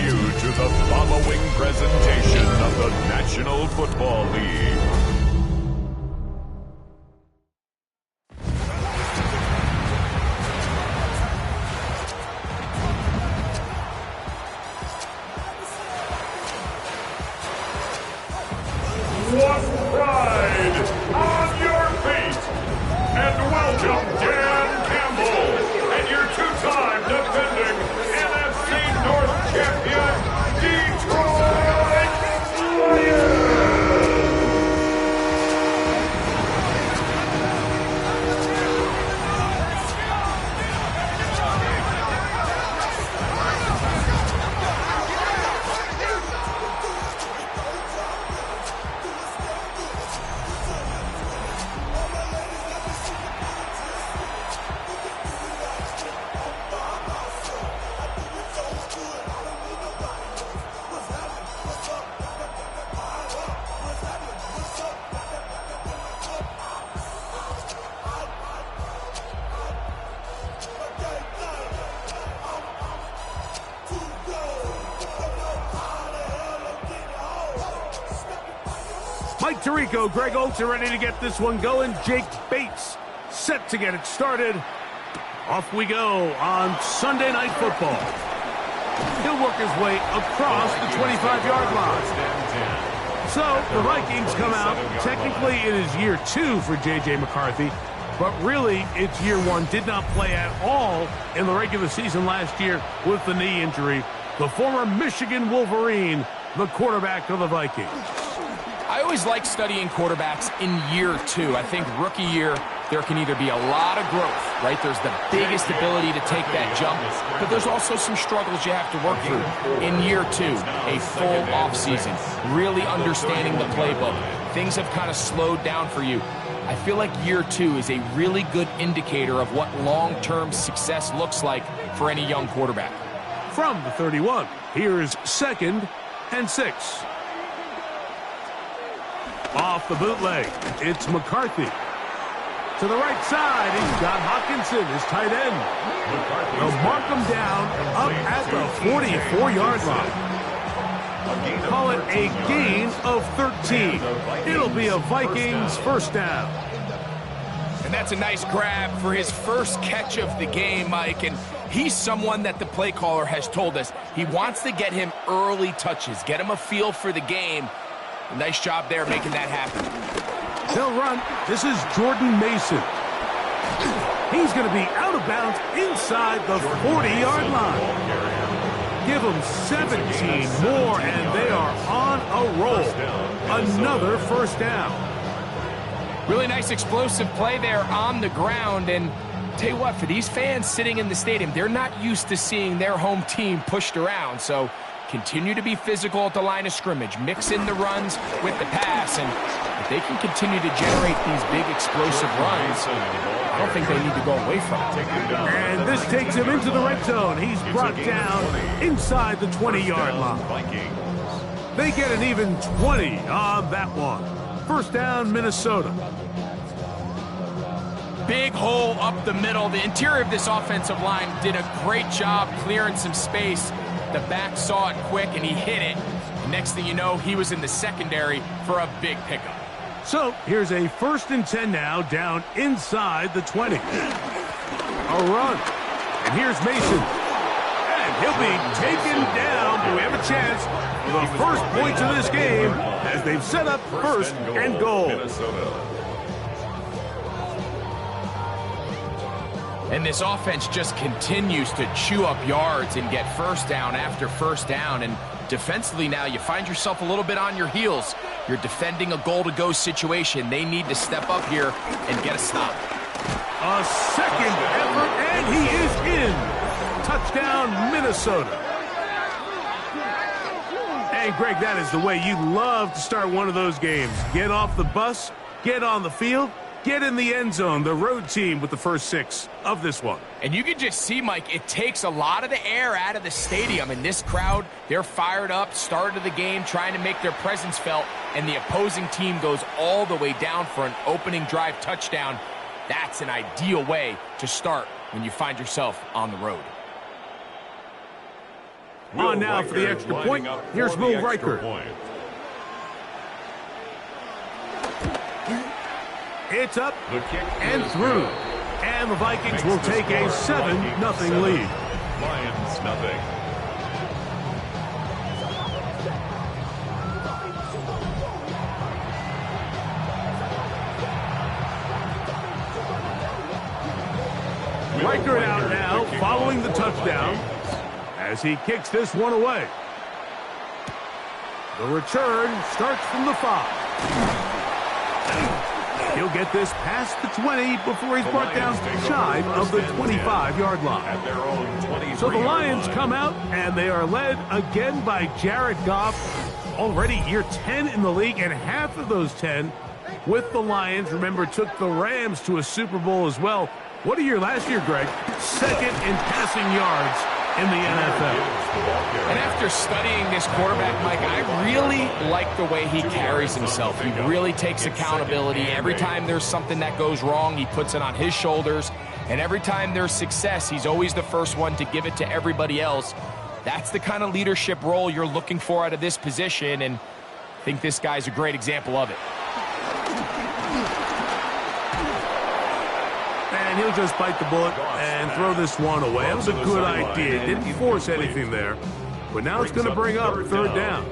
you to the following presentation of the National Football League. What pride on your feet! And welcome Dan Campbell and your two-time defending NFC North champion, Detroit Lions! Mike Tirico, Greg Oates are ready to get this one going. Jake Bates set to get it started. Off we go on Sunday Night Football. He'll work his way across the 25-yard line. So the Vikings come out. Technically it is year 2 for J.J. McCarthy, but really it's year 1. Did not play at all in the regular season last year with the knee injury. The former Michigan Wolverine, the quarterback of the Vikings. I always like studying quarterbacks in year 2. I think rookie year, there can either be a lot of growth, right? There's the biggest ability to take that jump, but there's also some struggles you have to work through. In year 2, a full offseason, really understanding the playbook. Things have kind of slowed down for you. I feel like year 2 is a really good indicator of what long-term success looks like for any young quarterback. From the 31, here's 2nd and 6. Off the bootleg, it's McCarthy. To the right side, he's got Hockenson, his tight end. They'll mark him down up at the 44-yard line. Call it a gain of 13. It'll be a Vikings first down. And that's a nice grab for his first catch of the game, Mike. And he's someone that the play caller has told us he wants to get him early touches, get him a feel for the game. Nice job there making that happen. They'll run. This is Jordan Mason. He's going to be out of bounds inside the 40-yard line. Give them 17 more, and they are on a roll. Another first down. Really nice explosive play there on the ground. And tell you what, for these fans sitting in the stadium, they're not used to seeing their home team pushed around. So continue to be physical at the line of scrimmage. Mix in the runs with the pass. And if they can continue to generate these big explosive runs, I don't think they need to go away from it. And this takes him into the red zone. He's brought down inside the 20-yard line. They get an even 20 on that one. First down, Minnesota. Big hole up the middle. The interior of this offensive line did a great job clearing some space. The back saw it quick, and he hit it. Next thing you know, he was in the secondary for a big pickup. So here's a 1st and 10 now, down inside the 20. A run. And here's Mason. And he'll be taken down. Do we have a chance for the first points of this game as they've set up 1st and goal. And this offense just continues to chew up yards and get first down after first down. And defensively now, you find yourself a little bit on your heels. You're defending a goal-to-go situation. They need to step up here and get a stop. A second effort, and he is in. Touchdown, Minnesota. Hey, Greg, that is the way you love to start one of those games. Get off the bus, get on the field, get in the end zone. The road team with the first 6 of this one. And you can just see, Mike, it takes a lot of the air out of the stadium. And this crowd, they're fired up, start of the game, trying to make their presence felt. And the opposing team goes all the way down for an opening drive touchdown. That's an ideal way to start when you find yourself on the road. On now for the extra point. Here's Will Riker. It's up and through. And the Vikings will take a 7-0 lead. Lions nothing. Riker out now, following the touchdown, as he kicks this one away. The return starts from the 5. He'll get this past the 20 before he's brought down shy of the 25-yard line. So the Lions come out, and they are led again by Jared Goff. Already year 10 in the league, and half of those 10 with the Lions. Remember, took the Rams to a Super Bowl as well. What a year last year, Greg. Second in passing yards in the NFL. And after studying this quarterback, Mike, I really like the way he carries himself. He really takes accountability. Every time there's something that goes wrong, he puts it on his shoulders. And every time there's success, he's always the first one to give it to everybody else. That's the kind of leadership role you're looking for out of this position, and I think this guy's a great example of it. And he'll just bite the bullet and throw this one away. That was a good idea. Didn't force anything there. But now it's going to bring up third down.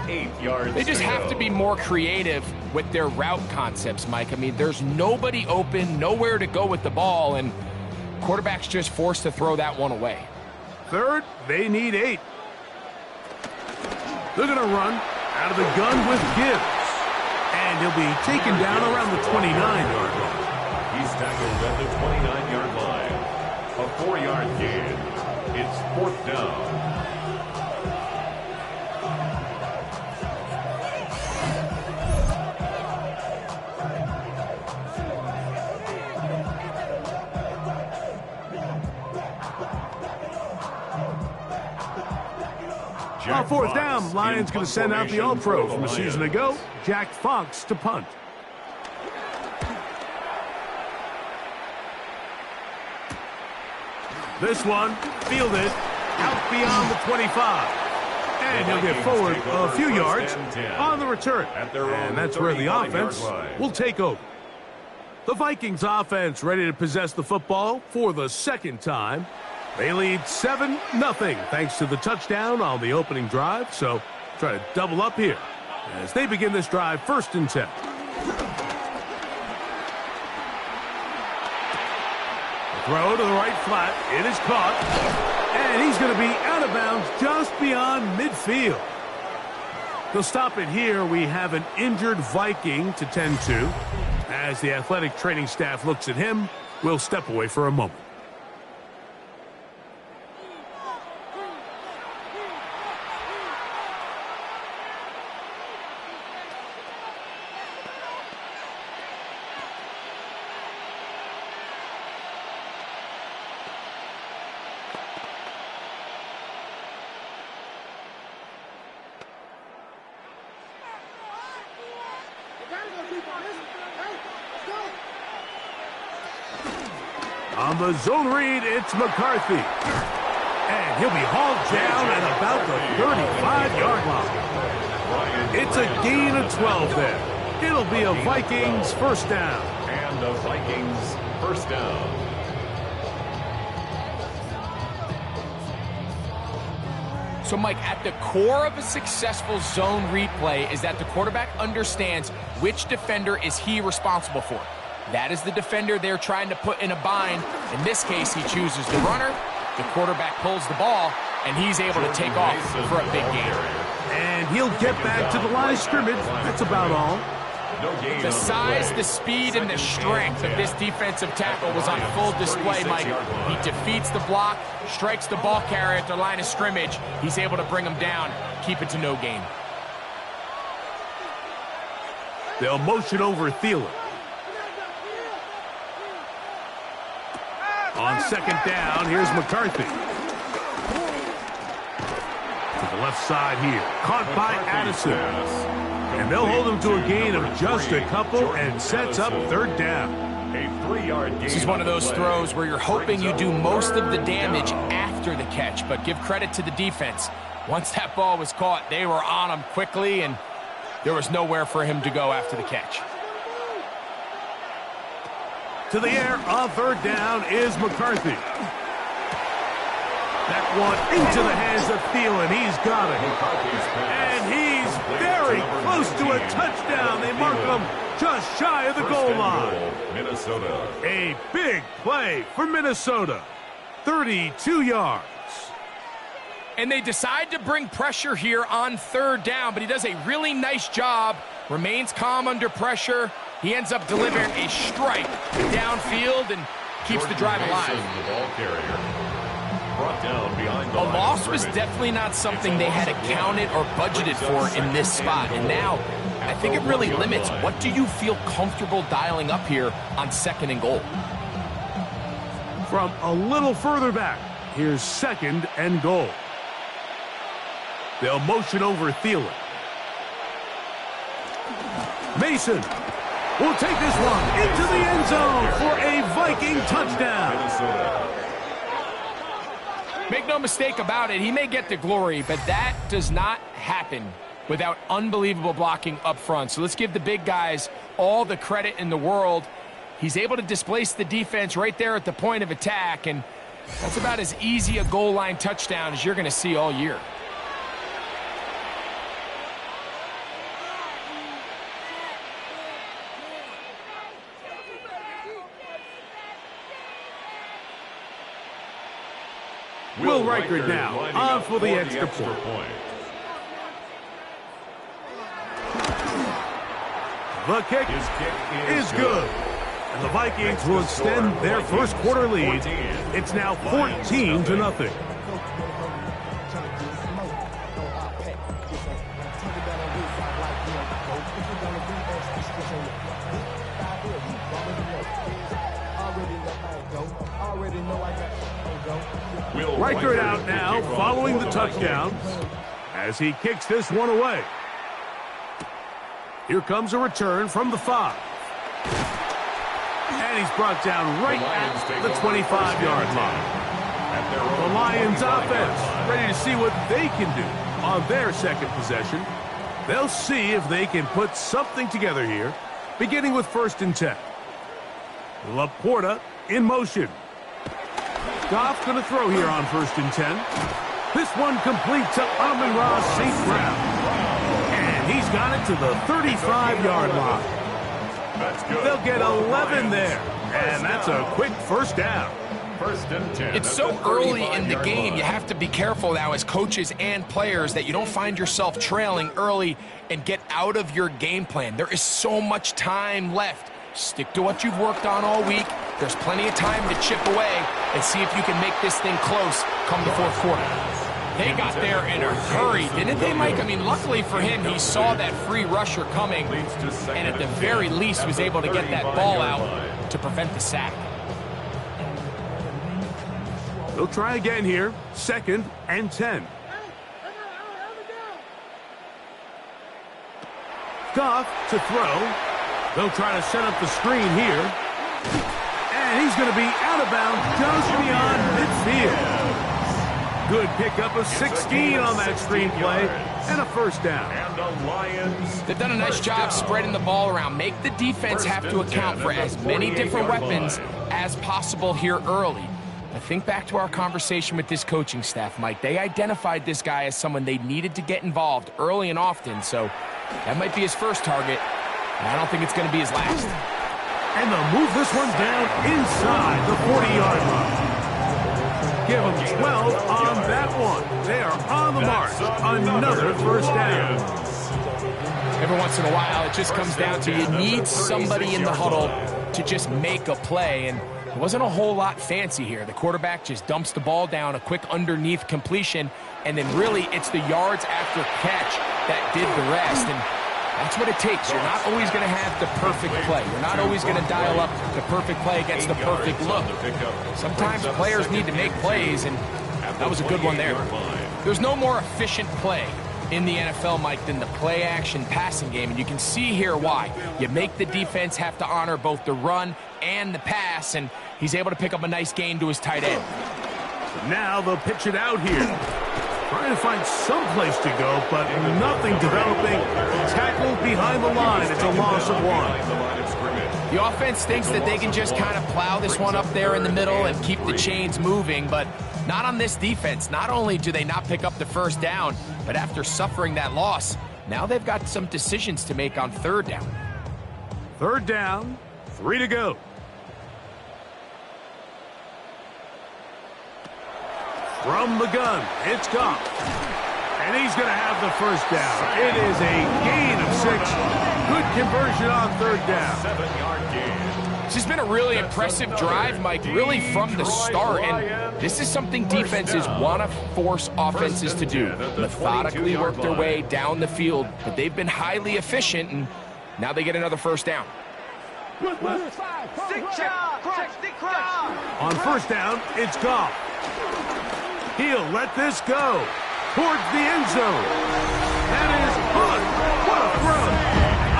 They just have to be more creative with their route concepts, Mike. I mean, there's nobody open, nowhere to go with the ball, and quarterback's just forced to throw that one away. Third, they need 8. They're going to run out of the gun with Gibbs. And he'll be taken down around the 29-yard line. He's tackled at the 29-yard line. A 4-yard gain. It's 4th down. On 4th down, Lions going to send out the All-Pro from a season ago, Jack Fox, to punt. This one fielded out beyond the 25. And he'll get forward a few yards on the return. And that's where the offense will take over. The Vikings offense ready to possess the football for the second time. They lead 7-0 thanks to the touchdown on the opening drive. So try to double up here as they begin this drive 1st and 10. Throw to the right flat. It is caught. And he's going to be out of bounds just beyond midfield. They'll stop it here. We have an injured Viking to tend to. As the athletic training staff looks at him, we'll step away for a moment. On the zone read, it's McCarthy. And he'll be hauled down at about the 35-yard line. It's a gain of 12 there. It'll be a Vikings 1st down. And a Vikings 1st down. So, Mike, at the core of a successful zone read play is that the quarterback understands which defender is he responsible for. That is the defender they're trying to put in a bind. In this case, he chooses the runner. The quarterback pulls the ball, and he's able to take off for a big gain. And he'll get back to the line of scrimmage. That's about all. The size, the speed, and the strength of this defensive tackle was on full display, Mike. He defeats the block, strikes the ball carrier at the line of scrimmage. He's able to bring him down, keep it to no gain. They'll motion over Thielen. On 2nd down, here's McCarthy. To the left side here. Caught by Addison. And they'll hold him to a gain of just a couple and sets up 3rd down. A 3-yard gain. This is one of those throws where you're hoping you do most of the damage after the catch, but give credit to the defense. Once that ball was caught, they were on him quickly, and there was nowhere for him to go after the catch. To the air on third down is McCarthy. That one into the hands of Thielen. He's got it. And he's very close to a touchdown. They mark him just shy of the goal line. Minnesota. A big play for Minnesota. 32 yards. And they decide to bring pressure here on third down, but he does a really nice job. Remains calm under pressure. He ends up delivering a strike downfield and keeps the drive alive. The ball carrier. Brought down behind the A line loss of was scrimmage. definitely not something they had accounted or budgeted for in this spot. And now, I think it really limits what do you feel comfortable dialing up here on second and goal. From a little further back, here's second and goal. They'll motion over Thielen. Mason will take this one into the end zone for a Viking touchdown. Minnesota. Make no mistake about it, he may get the glory, but that does not happen without unbelievable blocking up front. So let's give the big guys all the credit in the world. He's able to displace the defense right there at the point of attack, and that's about as easy a goal line touchdown as you're going to see all year. Will Reichard now on for the extra point. The kick is good. And the Vikings will extend their first quarter lead. It's now 14-0. Reichard out now following the touchdown as he kicks this one away. Here comes a return from the 5. And he's brought down right at the 25-yard line. The Lions offense ready to see what they can do on their second possession. They'll see if they can put something together here, beginning with 1st and 10. Laporta in motion. Goff going to throw here on 1st and 10. This one complete to Amon-Ra St. Brown. And he's got it to the 35-yard line. They'll get 11 there. And that's a quick first down. 1st and 10. It's so early in the game, you have to be careful now as coaches and players that you don't find yourself trailing early and get out of your game plan. There is so much time left. Stick to what you've worked on all week. There's plenty of time to chip away and see if you can make this thing close come the fourth quarter. They got there in a hurry, didn't they, Mike? I mean, luckily for him, he saw that free rusher coming and at the very least was able to get that ball out to prevent the sack. They'll try again here. 2nd and 10. Goff to throw. They'll try to set up the screen here. And he's going to be out of bounds just beyond midfield. Good pickup of 16 on that screenplay and a first down. And the Lions. They've done a nice job spreading the ball around. Make the defense have to account for as many different weapons as possible here early. I think back to our conversation with this coaching staff, Mike. They identified this guy as someone they needed to get involved early and often, so that might be his first target, and I don't think it's going to be his last. And they'll move this one down inside the 40-yard line. Give them 12 on that one. They are on the march. Another first down. Every once in a while, it just comes down to you need somebody in the huddle to just make a play, and it wasn't a whole lot fancy here. The quarterback just dumps the ball down, a quick underneath completion, and then really it's the yards after catch that did the rest. And that's what it takes. You're not always going to have the perfect play. You're not always going to dial up the perfect play against the perfect look. Sometimes players need to make plays, and that was a good one there. There's no more efficient play in the NFL, Mike, than the play-action passing game, and you can see here why. You make the defense have to honor both the run and the pass, and he's able to pick up a nice gain to his tight end. Now they'll pitch it out here. Trying to find some place to go, but nothing developing. Tackled behind the line. It's a loss of 1. The offense thinks that they can just kind of plow this one up there in the middle and keep the chains moving, but not on this defense. Not only do they not pick up the first down, but after suffering that loss, now they've got some decisions to make on third down. Third down, 3 to go. From the gun, it's Goff. And he's going to have the first down. It is a gain of 6. Good conversion on third down. 7-yard gain. This has been a really impressive drive, Mike, really from the start. And this is something defenses want to force offenses to do. Methodically work their way down the field, but they've been highly efficient, and now they get another first down. On first down, it's Goff. He'll let this go towards the end zone. That is good. What a throw.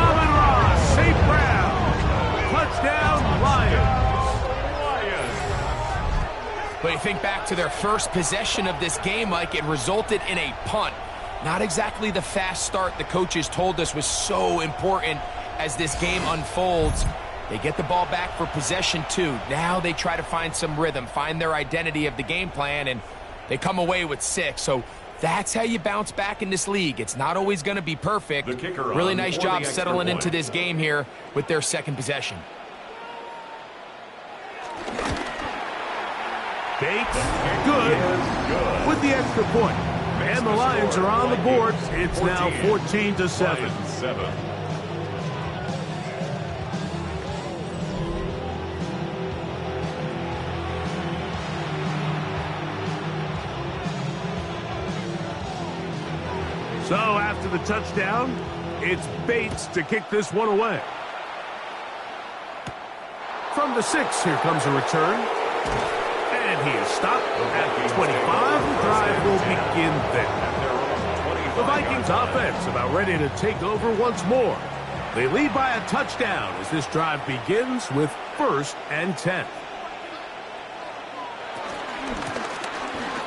Amon-Ra, St. Brown. Touchdown, Lions. But you think back to their first possession of this game, Mike, it resulted in a punt. Not exactly the fast start the coaches told us was so important as this game unfolds. They get the ball back for possession 2. Now they try to find some rhythm, find their identity of the game plan, and they come away with 6. So that's how you bounce back in this league. It's not always going to be perfect. Really nice job settling into this game here with their second possession. Bates, good with the extra point. And the Lions are on the board. It's now 14-7. So after the touchdown, it's Bates to kick this one away. From the 6, here comes a return. And he is stopped at 25. The drive will begin there. The Vikings offense about ready to take over once more. They lead by a touchdown as this drive begins with 1st and 10.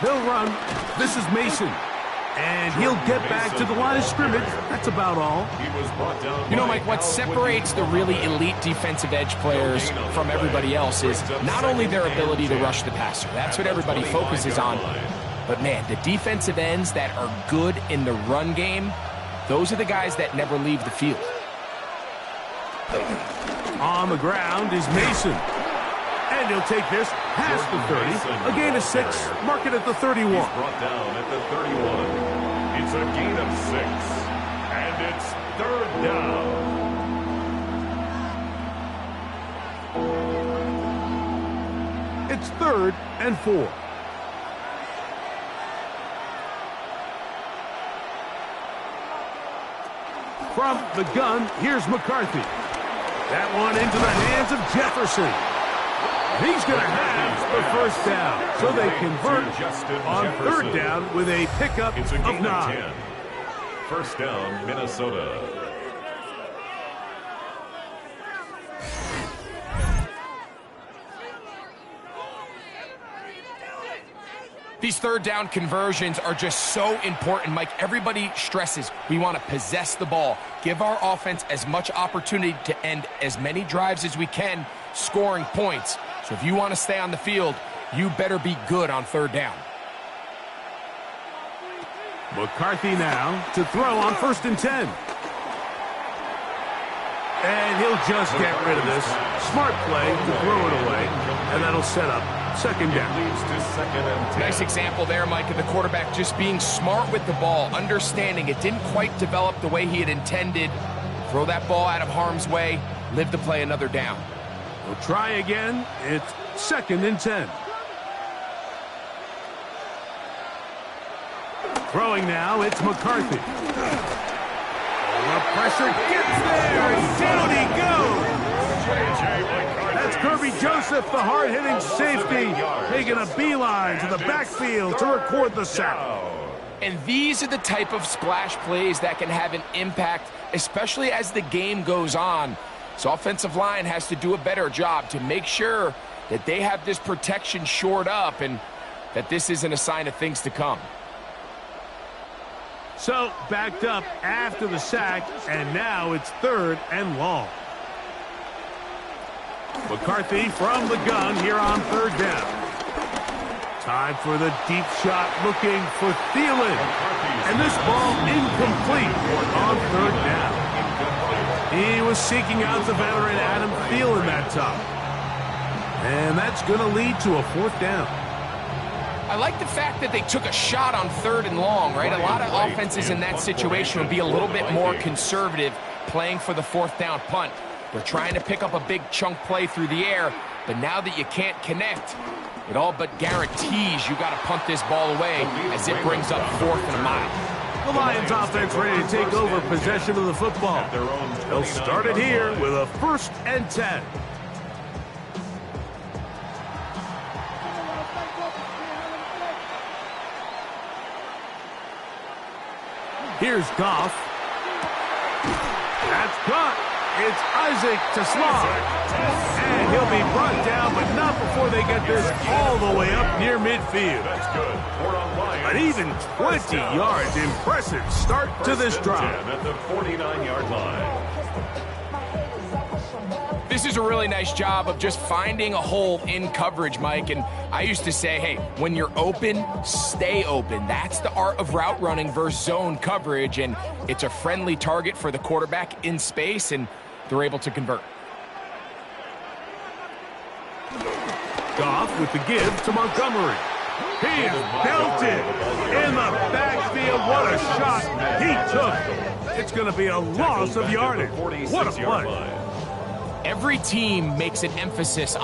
They'll run. This is Mason. And he'll get back to the line of scrimmage. That's about all. You know, Mike, what separates the really elite defensive edge players from everybody else is not only their ability to rush the passer. That's what everybody focuses on. But, man, the defensive ends that are good in the run game, those are the guys that never leave the field. On the ground is Mason. And he'll take this past the 30. A gain of 6. Mark it at the 31. He's brought down at the 31. It's a gain of 6. And it's third down. It's 3rd and 4. From the gun, here's McCarthy. That one into the hands of Jefferson. He's going to have the first down. So they convert on third down with a pickup It's a of gain of 9. 10. First down, Minnesota. These third down conversions are just so important, Mike. Everybody stresses we want to possess the ball, give our offense as much opportunity to end as many drives as we can, scoring points. So if you want to stay on the field, you better be good on third down. McCarthy now to throw on 1st and 10. And he'll just get rid of this. Smart play to throw it away. And that'll set up 2nd down. Leads to 2nd and 10. Nice example there, Mike, of the quarterback just being smart with the ball, understanding it didn't quite develop the way he had intended. Throw that ball out of harm's way, live to play another down. We'll try again. It's 2nd and 10. Throwing now, it's McCarthy. The pressure gets there, and down he goes. That's Kirby Joseph, the hard-hitting safety, taking a beeline to the backfield to record the sack. And these are the type of splash plays that can have an impact, especially as the game goes on. So offensive line has to do a better job to make sure that they have this protection shored up and that this isn't a sign of things to come. So, backed up after the sack, and now it's 3rd and long. McCarthy from the gun here on 3rd down. Time for the deep shot, looking for Thielen. And this ball incomplete on 3rd down. He was seeking out the veteran Adam Thielen that time. And that's going to lead to a 4th down. I like the fact that they took a shot on 3rd and long, right? A lot of offenses in that situation would be a little bit more conservative playing for the 4th down punt. They're trying to pick up a big chunk play through the air, but now that you can't connect, it all but guarantees you got to punt this ball away as it brings up 4th and a mile. The Lions offense ready to take over possession of the football. They'll start it here with a 1st and 10. Here's Goff. That's caught. It's Isaac to slide. And he'll be brought down, but not before they get this all the way up near midfield. That's good. An even 20 yards. Impressive start to this drive. At the 49-yard line. This is a really nice job of just finding a hole in coverage, Mike. And I used to say, hey, when you're open, stay open. That's the art of route running versus zone coverage. And it's a friendly target for the quarterback in space, and they're able to convert. Goff with the give to Montgomery. He is belted in the backfield. What a shot he took. It's going to be a loss of yardage. What a play. Every team makes an emphasis